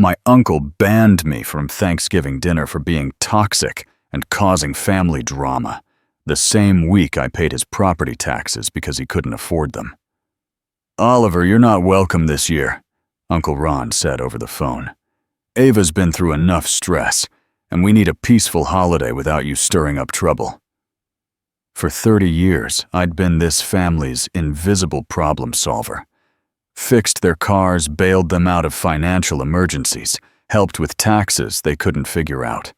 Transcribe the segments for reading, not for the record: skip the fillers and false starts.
My uncle banned me from Thanksgiving dinner for being toxic and causing family drama. The same week I paid his property taxes because he couldn't afford them. "Oliver, you're not welcome this year," Uncle Ron said over the phone. "Ava's been through enough stress, and we need a peaceful holiday without you stirring up trouble." For 30 years, I'd been this family's invisible problem solver. Fixed their cars, bailed them out of financial emergencies, helped with taxes they couldn't figure out.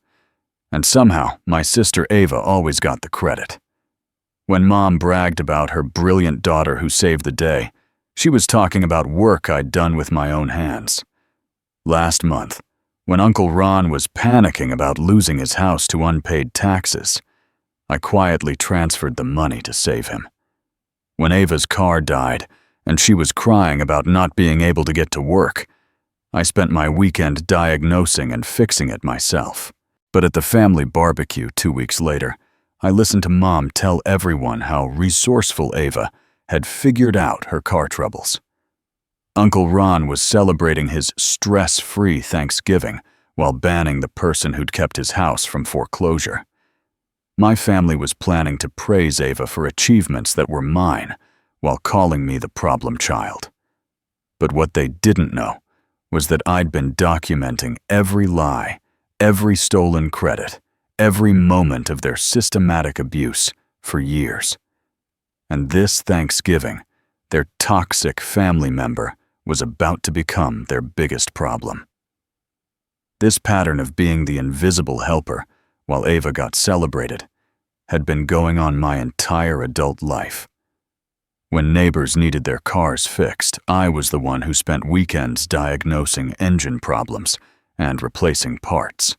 And somehow, my sister Ava always got the credit. When Mom bragged about her brilliant daughter who saved the day, she was talking about work I'd done with my own hands. Last month, when Uncle Ron was panicking about losing his house to unpaid taxes, I quietly transferred the money to save him. When Ava's car died, and she was crying about not being able to get to work, I spent my weekend diagnosing and fixing it myself. But at the family barbecue 2 weeks later, I listened to Mom tell everyone how resourceful Ava had figured out her car troubles. Uncle Ron was celebrating his stress-free Thanksgiving while banning the person who'd kept his house from foreclosure. My family was planning to praise Ava for achievements that were mine while calling me the problem child. But what they didn't know was that I'd been documenting every lie, every stolen credit, every moment of their systematic abuse for years. And this Thanksgiving, their toxic family member was about to become their biggest problem. This pattern of being the invisible helper while Ava got celebrated had been going on my entire adult life. When neighbors needed their cars fixed, I was the one who spent weekends diagnosing engine problems and replacing parts.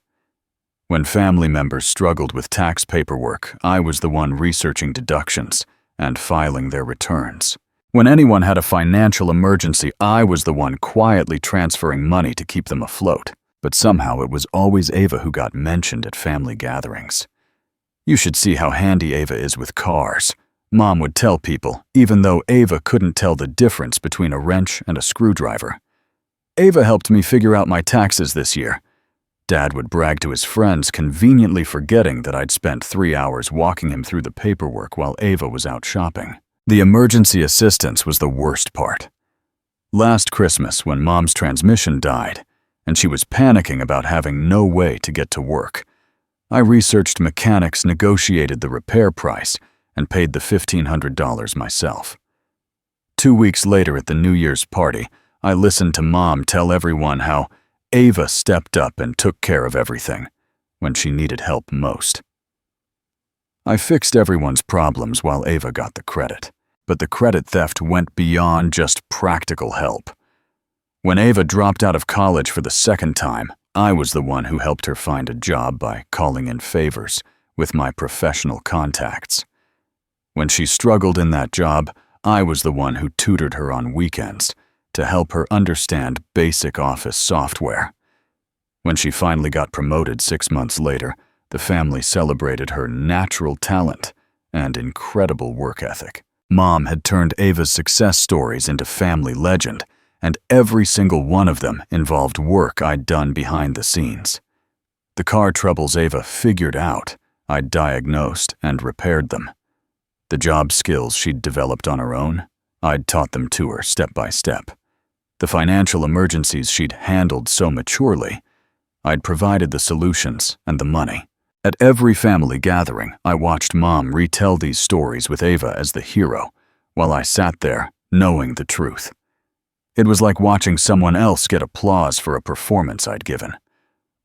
When family members struggled with tax paperwork, I was the one researching deductions and filing their returns. When anyone had a financial emergency, I was the one quietly transferring money to keep them afloat. But somehow it was always Ava who got mentioned at family gatherings. "You should see how handy Ava is with cars," Mom would tell people, even though Ava couldn't tell the difference between a wrench and a screwdriver. "Ava helped me figure out my taxes this year." Dad would brag to his friends, conveniently forgetting that I'd spent 3 hours walking him through the paperwork while Ava was out shopping. The emergency assistance was the worst part. Last Christmas, when Mom's transmission died, and she was panicking about having no way to get to work, I researched mechanics, negotiated the repair price, and paid the $1,500 myself. 2 weeks later at the New Year's party, I listened to Mom tell everyone how Ava stepped up and took care of everything when she needed help most. I fixed everyone's problems while Ava got the credit, but the credit theft went beyond just practical help. When Ava dropped out of college for the second time, I was the one who helped her find a job by calling in favors with my professional contacts. When she struggled in that job, I was the one who tutored her on weekends to help her understand basic office software. When she finally got promoted 6 months later, the family celebrated her natural talent and incredible work ethic. Mom had turned Ava's success stories into family legend, and every single one of them involved work I'd done behind the scenes. The car troubles Ava figured out, I'd diagnosed and repaired them. The job skills she'd developed on her own, I'd taught them to her step by step. The financial emergencies she'd handled so maturely, I'd provided the solutions and the money. At every family gathering, I watched Mom retell these stories with Ava as the hero, while I sat there knowing the truth. It was like watching someone else get applause for a performance I'd given.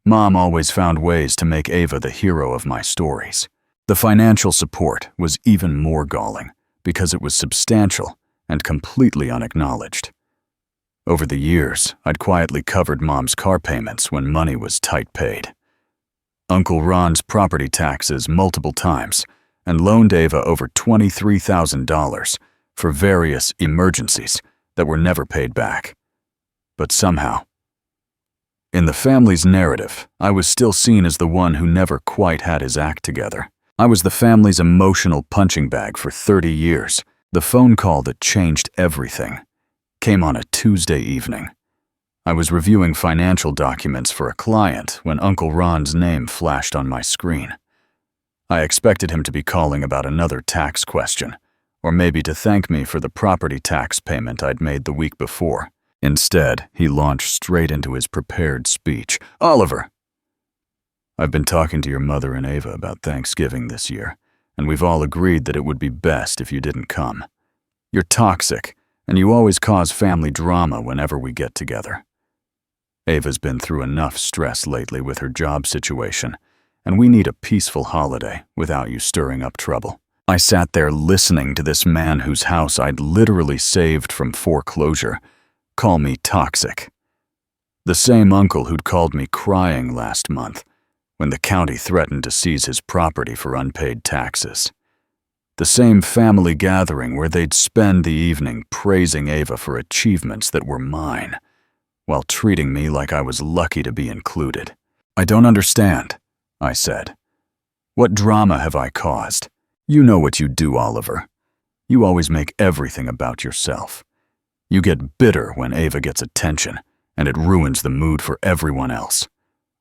Mom always found ways to make Ava the hero of my stories. The financial support was even more galling because it was substantial and completely unacknowledged. Over the years, I'd quietly covered Mom's car payments when money was tight paid. Uncle Ron's property taxes multiple times and loaned Ava over $23,000 for various emergencies that were never paid back. But somehow, in the family's narrative, I was still seen as the one who never quite had his act together. I was the family's emotional punching bag for 30 years. The phone call that changed everything came on a Tuesday evening. I was reviewing financial documents for a client when Uncle Ron's name flashed on my screen. I expected him to be calling about another tax question, or maybe to thank me for the property tax payment I'd made the week before. Instead, he launched straight into his prepared speech. "Oliver, I've been talking to your mother and Ava about Thanksgiving this year, and we've all agreed that it would be best if you didn't come. You're toxic, and you always cause family drama whenever we get together. Ava's been through enough stress lately with her job situation, and we need a peaceful holiday without you stirring up trouble." I sat there listening to this man whose house I'd literally saved from foreclosure call me toxic. The same uncle who'd called me crying last month when the county threatened to seize his property for unpaid taxes. The same family gathering where they'd spend the evening praising Ava for achievements that were mine, while treating me like I was lucky to be included. "I don't understand," I said. "What drama have I caused? You know what you do, Oliver. You always make everything about yourself. You get bitter when Ava gets attention, and it ruins the mood for everyone else.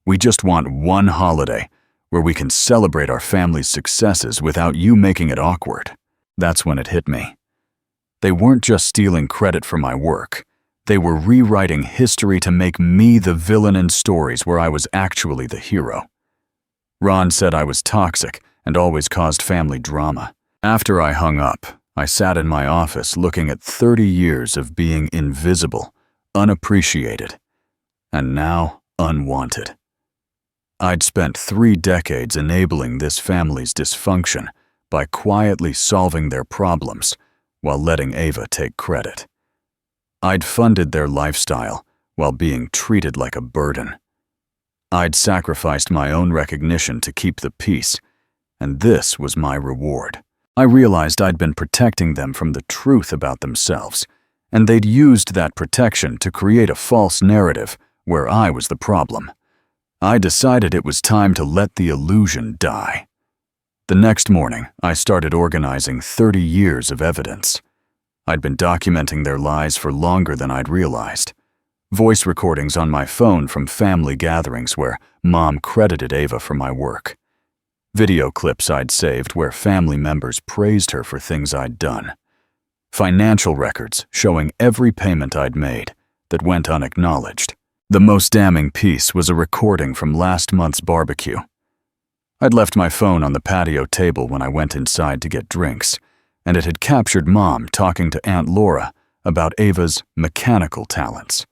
We just want one holiday where we can celebrate our family's successes without you making it awkward." That's when it hit me. They weren't just stealing credit for my work. They were rewriting history to make me the villain in stories where I was actually the hero. Ron said I was toxic and always caused family drama. After I hung up, I sat in my office looking at 30 years of being invisible, unappreciated, and now unwanted. I'd spent 3 decades enabling this family's dysfunction by quietly solving their problems while letting Ava take credit. I'd funded their lifestyle while being treated like a burden. I'd sacrificed my own recognition to keep the peace, and this was my reward. I realized I'd been protecting them from the truth about themselves, and they'd used that protection to create a false narrative where I was the problem. I decided it was time to let the illusion die. The next morning, I started organizing 30 years of evidence. I'd been documenting their lies for longer than I'd realized. Voice recordings on my phone from family gatherings where Mom credited Ava for my work. Video clips I'd saved where family members praised her for things I'd done. Financial records showing every payment I'd made that went unacknowledged. The most damning piece was a recording from last month's barbecue. I'd left my phone on the patio table when I went inside to get drinks, and it had captured Mom talking to Aunt Laura about Ava's mechanical talents.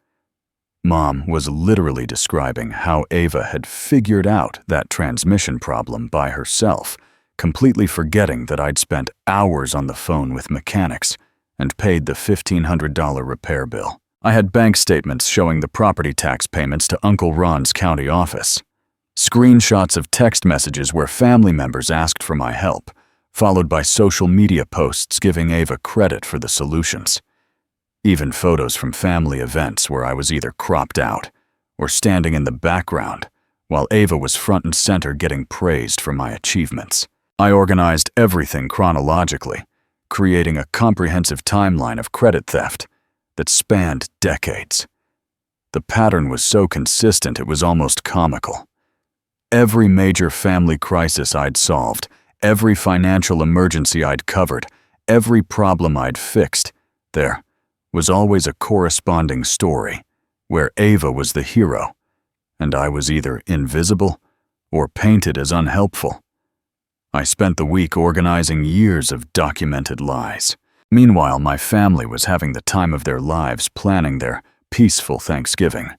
Mom was literally describing how Ava had figured out that transmission problem by herself, completely forgetting that I'd spent hours on the phone with mechanics and paid the $1,500 repair bill. I had bank statements showing the property tax payments to Uncle Ron's county office, screenshots of text messages where family members asked for my help, followed by social media posts giving Ava credit for the solutions. Even photos from family events where I was either cropped out or standing in the background while Ava was front and center getting praised for my achievements. I organized everything chronologically, creating a comprehensive timeline of credit theft that spanned decades. The pattern was so consistent it was almost comical. Every major family crisis I'd solved, every financial emergency I'd covered, every problem I'd fixed, there was always a corresponding story where Ava was the hero, and I was either invisible or painted as unhelpful. I spent the week organizing years of documented lies. Meanwhile, my family was having the time of their lives planning their peaceful Thanksgiving.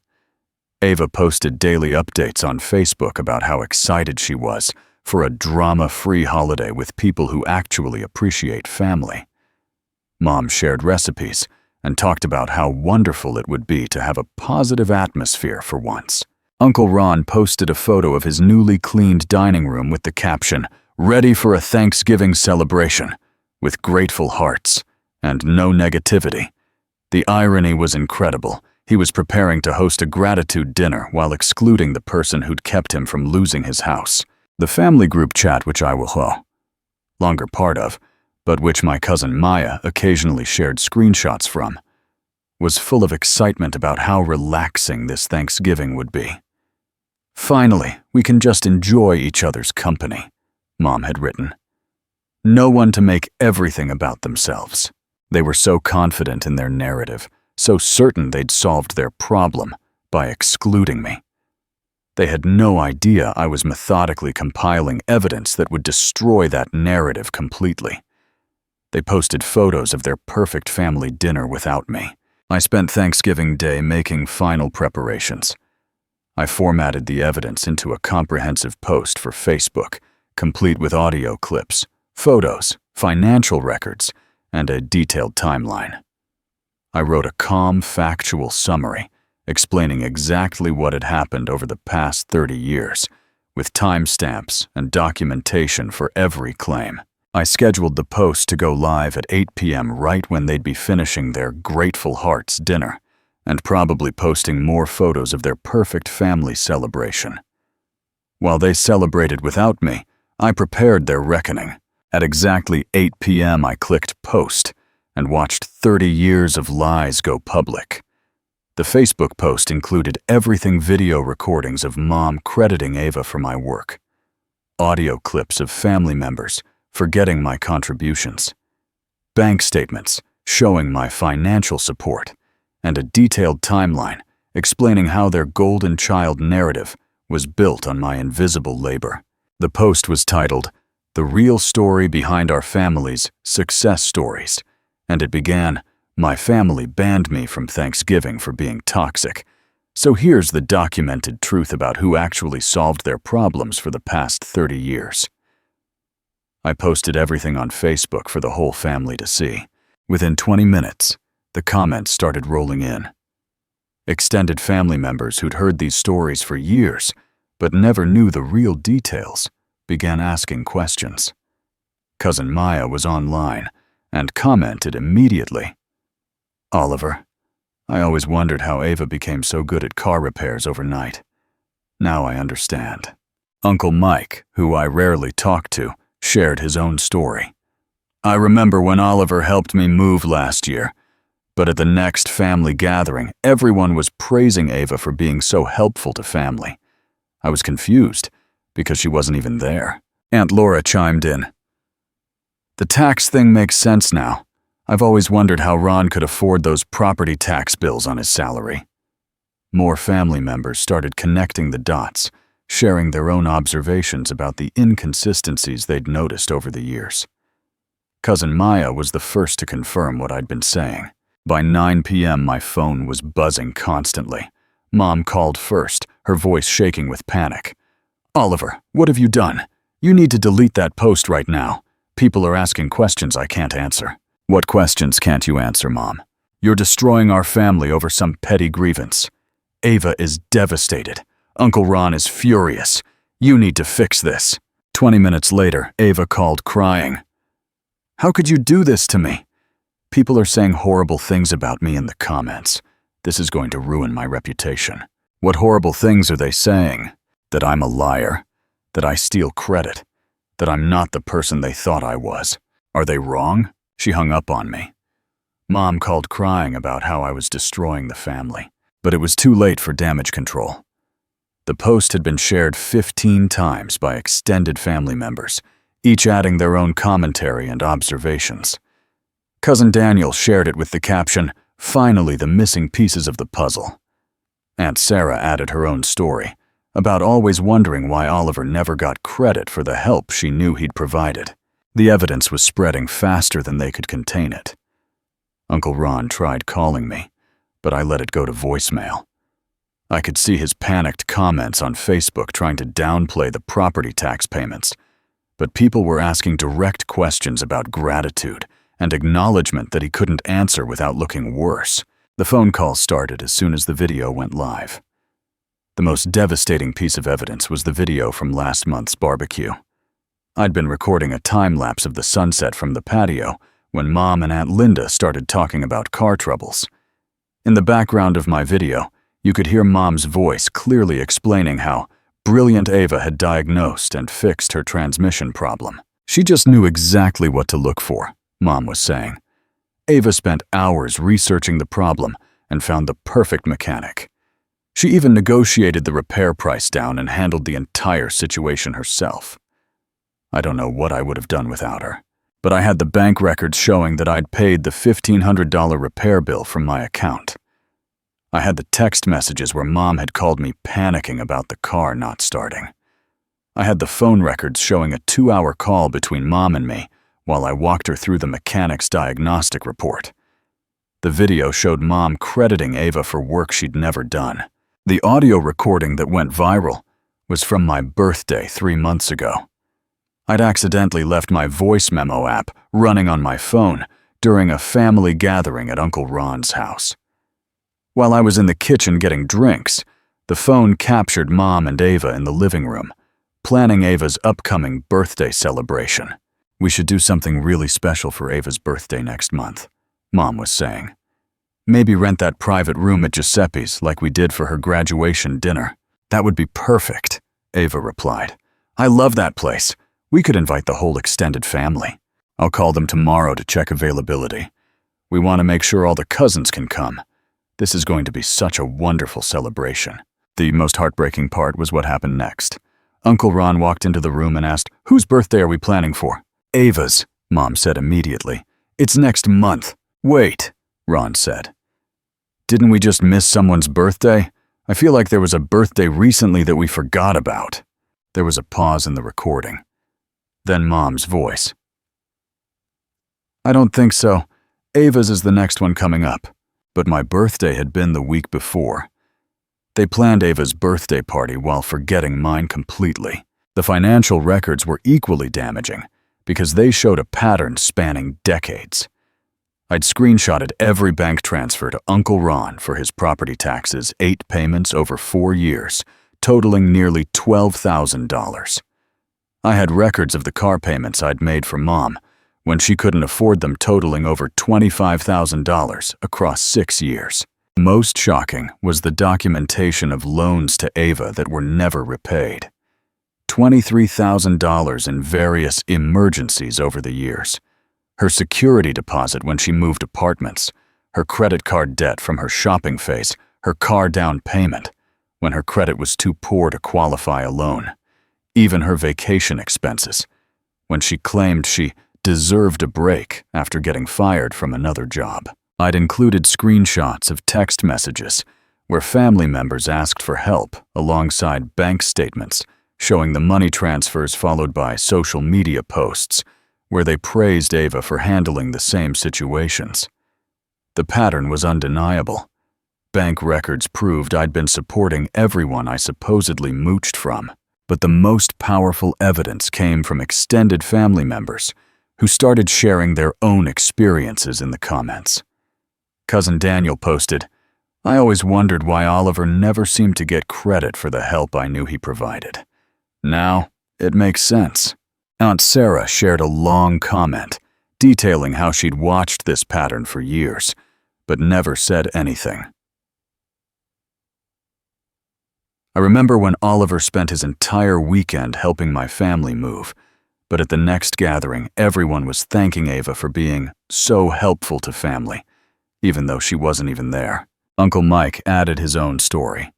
Ava posted daily updates on Facebook about how excited she was for a drama-free holiday with people who actually appreciate family. Mom shared recipes and talked about how wonderful it would be to have a positive atmosphere for once. Uncle Ron posted a photo of his newly cleaned dining room with the caption, "Ready for a Thanksgiving celebration," with grateful hearts and no negativity. The irony was incredible. He was preparing to host a gratitude dinner while excluding the person who'd kept him from losing his house. The family group chat, which I will no longer part of, but which my cousin Maya occasionally shared screenshots from, was full of excitement about how relaxing this Thanksgiving would be. "Finally, we can just enjoy each other's company," Mom had written. No one to make everything about themselves. They were so confident in their narrative, so certain they'd solved their problem by excluding me. They had no idea I was methodically compiling evidence that would destroy that narrative completely. They posted photos of their perfect family dinner without me. I spent Thanksgiving Day making final preparations. I formatted the evidence into a comprehensive post for Facebook, complete with audio clips, photos, financial records, and a detailed timeline. I wrote a calm, factual summary explaining exactly what had happened over the past 30 years, with timestamps and documentation for every claim. I scheduled the post to go live at 8 p.m. right when they'd be finishing their Grateful Hearts dinner, and probably posting more photos of their perfect family celebration. While they celebrated without me, I prepared their reckoning. At exactly 8 p.m. I clicked post and watched 30 years of lies go public. The Facebook post included everything video recordings of Mom crediting Ava for my work, audio clips of family members forgetting my contributions, bank statements showing my financial support, and a detailed timeline explaining how their golden child narrative was built on my invisible labor. The post was titled, "The Real Story Behind Our Family's Success Stories," and it began, "My family banned me from Thanksgiving for being toxic, so here's the documented truth about who actually solved their problems for the past 30 years. I posted everything on Facebook for the whole family to see. Within 20 minutes, the comments started rolling in. Extended family members who'd heard these stories for years, but never knew the real details, began asking questions. Cousin Maya was online and commented immediately. "Oliver, I always wondered how Ava became so good at car repairs overnight. Now I understand." Uncle Mike, who I rarely talked to, shared his own story. "I remember when Oliver helped me move last year, but at the next family gathering, everyone was praising Ava for being so helpful to family. I was confused because she wasn't even there." Aunt Laura chimed in. "The tax thing makes sense now. I've always wondered how Ron could afford those property tax bills on his salary." More family members started connecting the dots, sharing their own observations about the inconsistencies they'd noticed over the years. Cousin Maya was the first to confirm what I'd been saying. By 9 p.m. my phone was buzzing constantly. Mom called first, her voice shaking with panic. "Oliver, what have you done? You need to delete that post right now. People are asking questions I can't answer." "What questions can't you answer, Mom? You're destroying our family over some petty grievance. Ava is devastated. Uncle Ron is furious. You need to fix this." 20 minutes later, Ava called crying. "How could you do this to me? People are saying horrible things about me in the comments. This is going to ruin my reputation." "What horrible things are they saying? That I'm a liar? That I steal credit? That I'm not the person they thought I was? Are they wrong?" She hung up on me. Mom called crying about how I was destroying the family, but it was too late for damage control. The post had been shared 15 times by extended family members, each adding their own commentary and observations. Cousin Daniel shared it with the caption, "Finally the missing pieces of the puzzle." Aunt Sarah added her own story, about always wondering why Oliver never got credit for the help she knew he'd provided. The evidence was spreading faster than they could contain it. Uncle Ron tried calling me, but I let it go to voicemail. I could see his panicked comments on Facebook trying to downplay the property tax payments, but people were asking direct questions about gratitude and acknowledgement that he couldn't answer without looking worse. The phone call started as soon as the video went live. The most devastating piece of evidence was the video from last month's barbecue. I'd been recording a time-lapse of the sunset from the patio when Mom and Aunt Linda started talking about car troubles. In the background of my video, you could hear Mom's voice clearly explaining how brilliant Ava had diagnosed and fixed her transmission problem. "She just knew exactly what to look for," Mom was saying. "Ava spent hours researching the problem and found the perfect mechanic. She even negotiated the repair price down and handled the entire situation herself. I don't know what I would have done without her, but I had the bank records showing that I'd paid the $1,500 repair bill from my account. I had the text messages where Mom had called me panicking about the car not starting. I had the phone records showing a 2-hour call between Mom and me while I walked her through the mechanic's diagnostic report. The video showed Mom crediting Ava for work she'd never done. The audio recording that went viral was from my birthday 3 months ago. I'd accidentally left my voice memo app running on my phone during a family gathering at Uncle Ron's house. While I was in the kitchen getting drinks, the phone captured Mom and Ava in the living room, planning Ava's upcoming birthday celebration. We should do something really special for Ava's birthday next month, Mom was saying. Maybe rent that private room at Giuseppe's like we did for her graduation dinner. That would be perfect, Ava replied. I love that place. We could invite the whole extended family. I'll call them tomorrow to check availability. We want to make sure all the cousins can come. This is going to be such a wonderful celebration. The most heartbreaking part was what happened next. Uncle Ron walked into the room and asked, "Whose birthday are we planning for?" "Ava's," Mom said immediately. "It's next month." "Wait," Ron said. "Didn't we just miss someone's birthday? I feel like there was a birthday recently that we forgot about." There was a pause in the recording. Then Mom's voice. "I don't think so. Ava's is the next one coming up." But my birthday had been the week before. They planned Ava's birthday party while forgetting mine completely. The financial records were equally damaging because they showed a pattern spanning decades. I'd screenshotted every bank transfer to Uncle Ron for his property taxes, 8 payments over 4 years, totaling nearly $12,000. I had records of the car payments I'd made for Mom when she couldn't afford them, totaling over $25,000 across 6 years. Most shocking was the documentation of loans to Ava that were never repaid. $23,000 in various emergencies over the years. Her security deposit when she moved apartments, her credit card debt from her shopping phase, her car down payment when her credit was too poor to qualify a loan, even her vacation expenses when she claimed she deserved a break after getting fired from another job. I'd included screenshots of text messages where family members asked for help alongside bank statements showing the money transfers, followed by social media posts where they praised Ava for handling the same situations. The pattern was undeniable. Bank records proved I'd been supporting everyone I supposedly mooched from, but the most powerful evidence came from extended family members who started sharing their own experiences in the comments. Cousin Daniel posted, "I always wondered why Oliver never seemed to get credit for the help I knew he provided. Now, it makes sense." Aunt Sarah shared a long comment detailing how she'd watched this pattern for years, but never said anything. I remember when Oliver spent his entire weekend helping my family move, but at the next gathering, everyone was thanking Ava for being so helpful to family, even though she wasn't even there. Uncle Mike added his own story.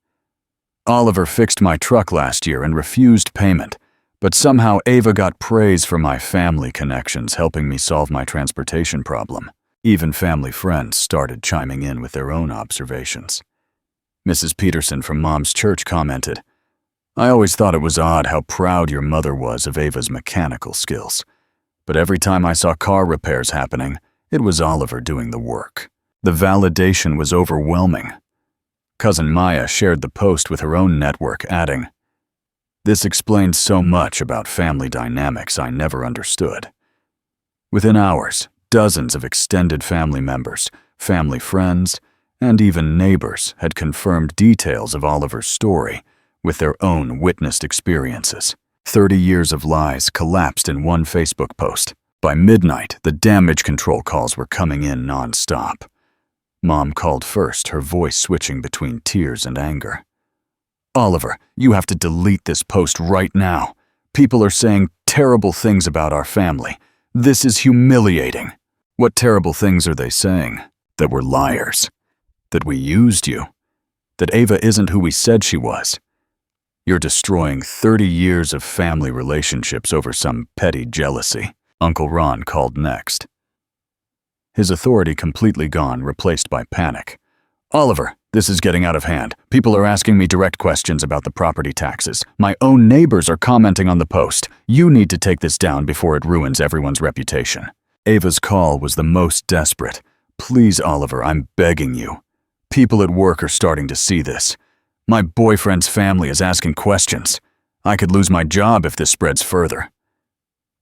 "Oliver fixed my truck last year and refused payment, but somehow Ava got praise for my family connections helping me solve my transportation problem." Even family friends started chiming in with their own observations. Mrs. Peterson from Mom's church commented, "I always thought it was odd how proud your mother was of Ava's mechanical skills. But every time I saw car repairs happening, it was Oliver doing the work. The validation was overwhelming." Cousin Maya shared the post with her own network, adding, "This explains so much about family dynamics I never understood." Within hours, dozens of extended family members, family friends, and even neighbors had confirmed details of Oliver's story with their own witnessed experiences. 30 years of lies collapsed in one Facebook post. By midnight, the damage control calls were coming in non-stop. Mom called first, her voice switching between tears and anger. "Oliver, you have to delete this post right now. People are saying terrible things about our family. This is humiliating." "What terrible things are they saying?" "That we're liars." That we used you. That Ava isn't who we said she was. You're destroying 30 years of family relationships over some petty jealousy. Uncle Ron called next. His authority completely gone, replaced by panic. Oliver, this is getting out of hand. People are asking me direct questions about the property taxes. My own neighbors are commenting on the post. You need to take this down before it ruins everyone's reputation. Ava's call was the most desperate. Please, Oliver, I'm begging you. People at work are starting to see this. My boyfriend's family is asking questions. I could lose my job if this spreads further.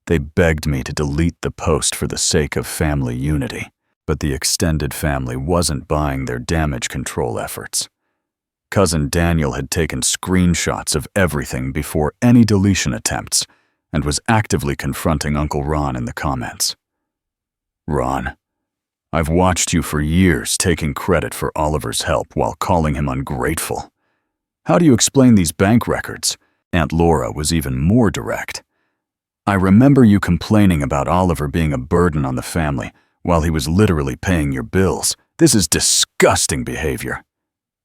They begged me to delete the post for the sake of family unity, but the extended family wasn't buying their damage control efforts. Cousin Daniel had taken screenshots of everything before any deletion attempts and was actively confronting Uncle Ron in the comments. Ron, I've watched you for years taking credit for Oliver's help while calling him ungrateful. How do you explain these bank records? Aunt Laura was even more direct. I remember you complaining about Oliver being a burden on the family while he was literally paying your bills. This is disgusting behavior.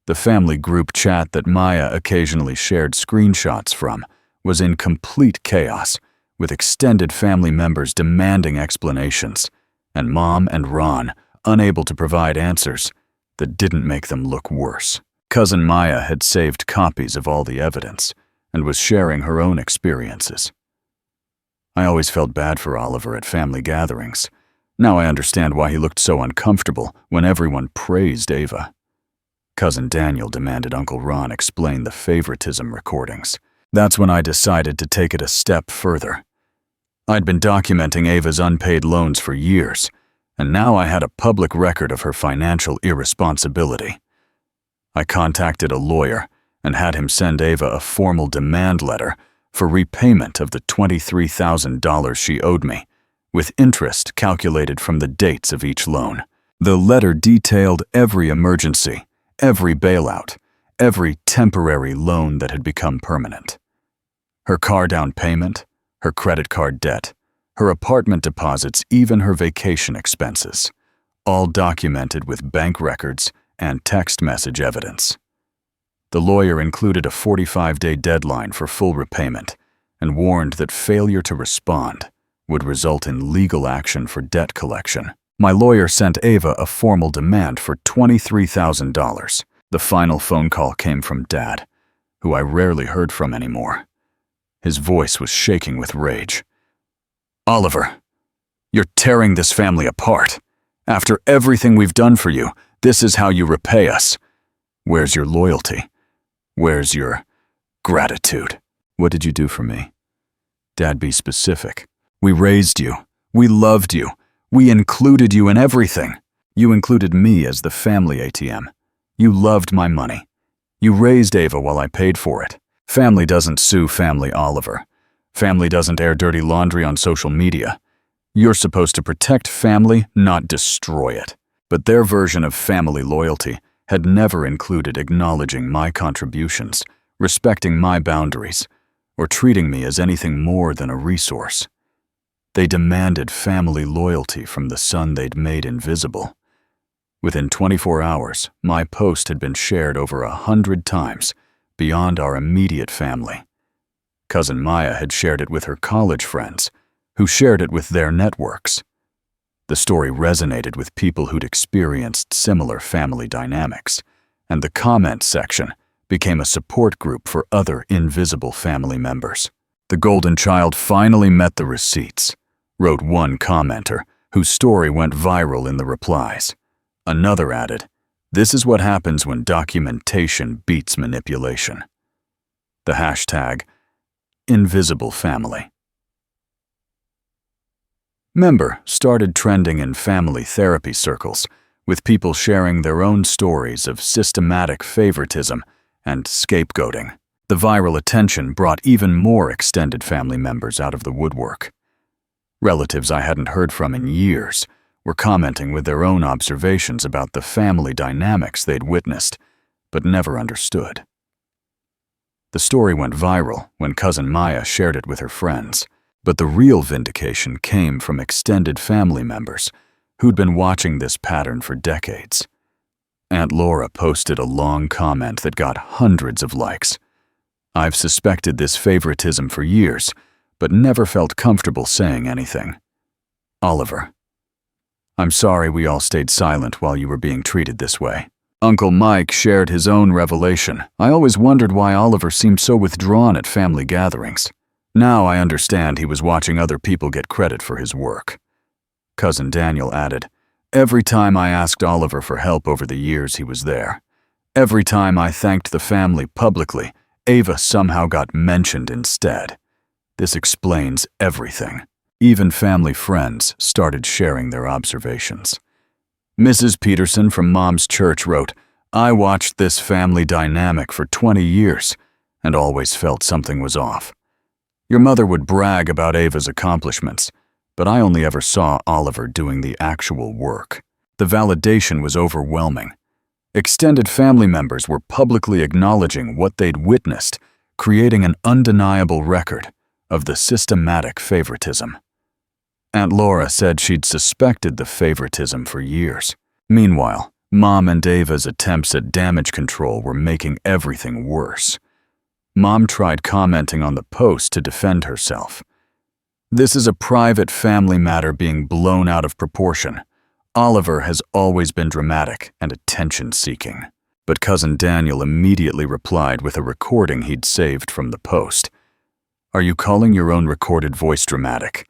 The family group chat that Maya occasionally shared screenshots from was in complete chaos, with extended family members demanding explanations, and Mom and Ron unable to provide answers that didn't make them look worse. Cousin Maya had saved copies of all the evidence and was sharing her own experiences. I always felt bad for Oliver at family gatherings. Now I understand why he looked so uncomfortable when everyone praised Ava. Cousin Daniel demanded Uncle Ron explain the favoritism recordings. That's when I decided to take it a step further. I'd been documenting Ava's unpaid loans for years, and now I had a public record of her financial irresponsibility. I contacted a lawyer and had him send Ava a formal demand letter for repayment of the $23,000 she owed me, with interest calculated from the dates of each loan. The letter detailed every emergency, every bailout, every temporary loan that had become permanent. Her car down payment, her credit card debt, her apartment deposits, even her vacation expenses, all documented with bank records and text message evidence. The lawyer included a 45-day deadline for full repayment and warned that failure to respond would result in legal action for debt collection. My lawyer sent Ava a formal demand for $23,000. The final phone call came from Dad, who I rarely heard from anymore. His voice was shaking with rage. Oliver, you're tearing this family apart. After everything we've done for you, this is how you repay us. Where's your loyalty? Where's your gratitude? What did you do for me? Dad, be specific. We raised you. We loved you. We included you in everything. You included me as the family ATM. You loved my money. You raised Ava while I paid for it. Family doesn't sue family, Oliver. Family doesn't air dirty laundry on social media. You're supposed to protect family, not destroy it. But their version of family loyalty had never included acknowledging my contributions, respecting my boundaries, or treating me as anything more than a resource. They demanded family loyalty from the son they'd made invisible. Within 24 hours, my post had been shared over 100 times beyond our immediate family. Cousin Maya had shared it with her college friends, who shared it with their networks. The story resonated with people who'd experienced similar family dynamics, and the comment section became a support group for other invisible family members. The golden child finally met the receipts, wrote one commenter, whose story went viral in the replies. Another added, "This is what happens when documentation beats manipulation." The hashtag, Invisible Family. Member started trending in family therapy circles, with people sharing their own stories of systematic favoritism and scapegoating. The viral attention brought even more extended family members out of the woodwork. Relatives I hadn't heard from in years were commenting with their own observations about the family dynamics they'd witnessed, but never understood. The story went viral when Cousin Maya shared it with her friends. But the real vindication came from extended family members who'd been watching this pattern for decades. Aunt Laura posted a long comment that got hundreds of likes. I've suspected this favoritism for years, but never felt comfortable saying anything. Oliver. I'm sorry we all stayed silent while you were being treated this way. Uncle Mike shared his own revelation. I always wondered why Oliver seemed so withdrawn at family gatherings. Now I understand he was watching other people get credit for his work. Cousin Daniel added, every time I asked Oliver for help over the years he was there. Every time I thanked the family publicly, Ava somehow got mentioned instead. This explains everything. Even family friends started sharing their observations. Mrs. Peterson from Mom's church wrote, I watched this family dynamic for 20 years and always felt something was off. Your mother would brag about Ava's accomplishments, but I only ever saw Oliver doing the actual work. The validation was overwhelming. Extended family members were publicly acknowledging what they'd witnessed, creating an undeniable record of the systematic favoritism. Aunt Laura said she'd suspected the favoritism for years. Meanwhile, Mom and Ava's attempts at damage control were making everything worse. Mom tried commenting on the post to defend herself. This is a private family matter being blown out of proportion. Oliver has always been dramatic and attention-seeking. But Cousin Daniel immediately replied with a recording he'd saved from the post. Are you calling your own recorded voice dramatic?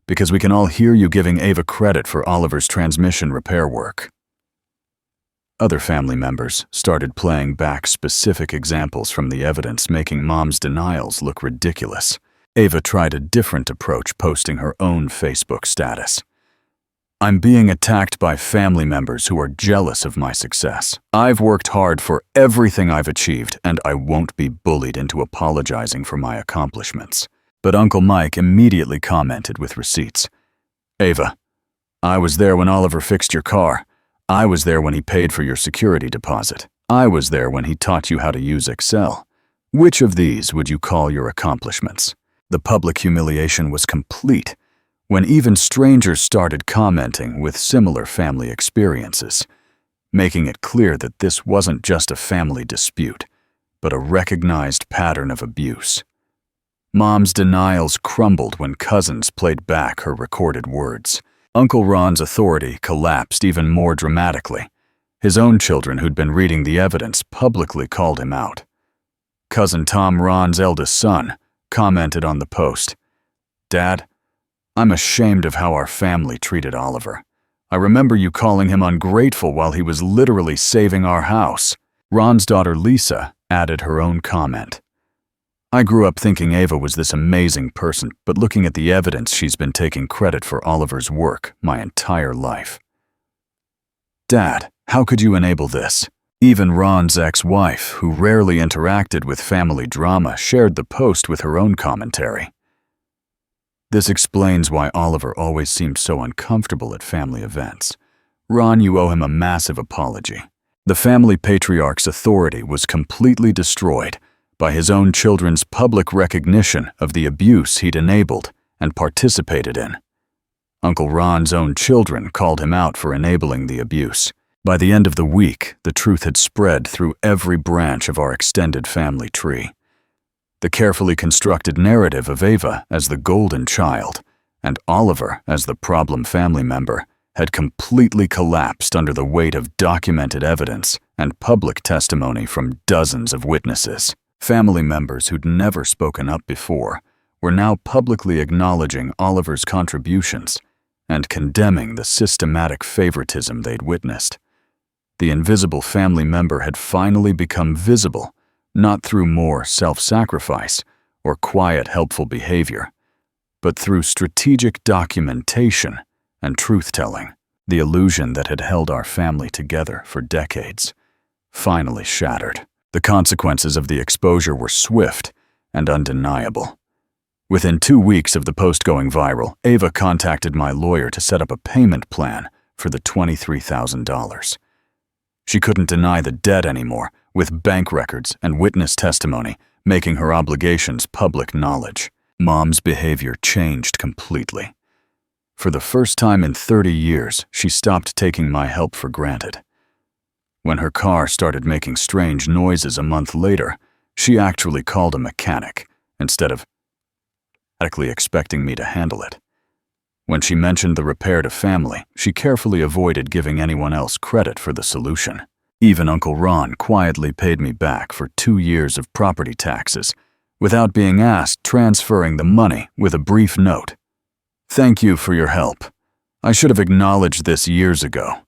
Because we can all hear you giving Ava credit for Oliver's transmission repair work. Other family members started playing back specific examples from the evidence, making Mom's denials look ridiculous. Ava tried a different approach, posting her own Facebook status. I'm being attacked by family members who are jealous of my success. I've worked hard for everything I've achieved, and I won't be bullied into apologizing for my accomplishments. But Uncle Mike immediately commented with receipts. Ava, I was there when Oliver fixed your car. I was there when he paid for your security deposit. I was there when he taught you how to use Excel. Which of these would you call your accomplishments? The public humiliation was complete when even strangers started commenting with similar family experiences, making it clear that this wasn't just a family dispute, but a recognized pattern of abuse. Mom's denials crumbled when cousins played back her recorded words. Uncle Ron's authority collapsed even more dramatically. His own children who'd been reading the evidence publicly called him out. Cousin Tom, Ron's eldest son, commented on the post, Dad, I'm ashamed of how our family treated Oliver. I remember you calling him ungrateful while he was literally saving our house. Ron's daughter Lisa added her own comment. I grew up thinking Ava was this amazing person, but looking at the evidence, she's been taking credit for Oliver's work my entire life. Dad, how could you enable this? Even Ron's ex-wife, who rarely interacted with family drama, shared the post with her own commentary. This explains why Oliver always seemed so uncomfortable at family events. Ron, you owe him a massive apology. The family patriarch's authority was completely destroyed by his own children's public recognition of the abuse he'd enabled and participated in. Uncle Ron's own children called him out for enabling the abuse. By the end of the week, the truth had spread through every branch of our extended family tree. The carefully constructed narrative of Ava as the golden child and Oliver as the problem family member had completely collapsed under the weight of documented evidence and public testimony from dozens of witnesses. Family members who'd never spoken up before were now publicly acknowledging Oliver's contributions and condemning the systematic favoritism they'd witnessed. The invisible family member had finally become visible, not through more self-sacrifice or quiet, helpful behavior, but through strategic documentation and truth-telling. The illusion that had held our family together for decades finally shattered. The consequences of the exposure were swift and undeniable. Within 2 weeks of the post going viral, Ava contacted my lawyer to set up a payment plan for the $23,000. She couldn't deny the debt anymore, with bank records and witness testimony making her obligations public knowledge. Mom's behavior changed completely. For the first time in 30 years, she stopped taking my help for granted. When her car started making strange noises a month later, she actually called a mechanic instead of automatically expecting me to handle it. When she mentioned the repair to family, she carefully avoided giving anyone else credit for the solution. Even Uncle Ron quietly paid me back for 2 years of property taxes, without being asked, transferring the money with a brief note. "Thank you for your help. I should have acknowledged this years ago."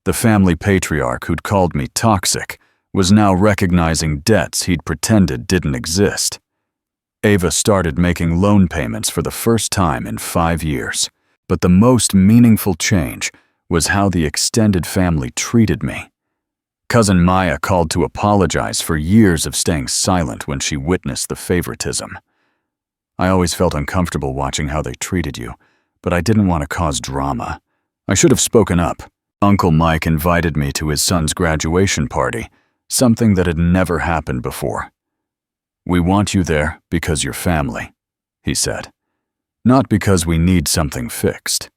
The family patriarch who'd called me toxic was now recognizing debts he'd pretended didn't exist. Ava started making loan payments for the first time in 5 years, but the most meaningful change was how the extended family treated me. Cousin Maya called to apologize for years of staying silent when she witnessed the favoritism. "I always felt uncomfortable watching how they treated you, but I didn't want to cause drama. I should have spoken up." Uncle Mike invited me to his son's graduation party, something that had never happened before. "We want you there because you're family," he said, "not because we need something fixed."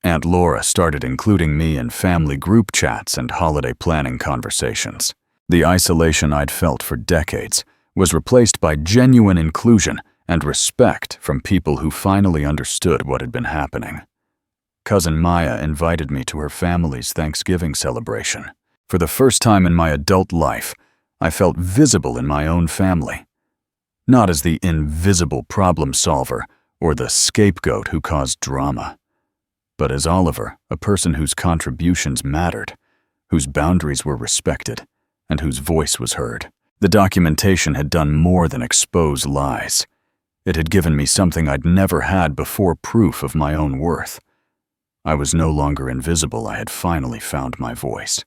Aunt Laura started including me in family group chats and holiday planning conversations. The isolation I'd felt for decades was replaced by genuine inclusion and respect from people who finally understood what had been happening. Cousin Maya invited me to her family's Thanksgiving celebration. For the first time in my adult life, I felt visible in my own family. Not as the invisible problem solver or the scapegoat who caused drama, but as Oliver, a person whose contributions mattered, whose boundaries were respected, and whose voice was heard. The documentation had done more than expose lies. It had given me something I'd never had before: proof of my own worth. I was no longer invisible. I had finally found my voice.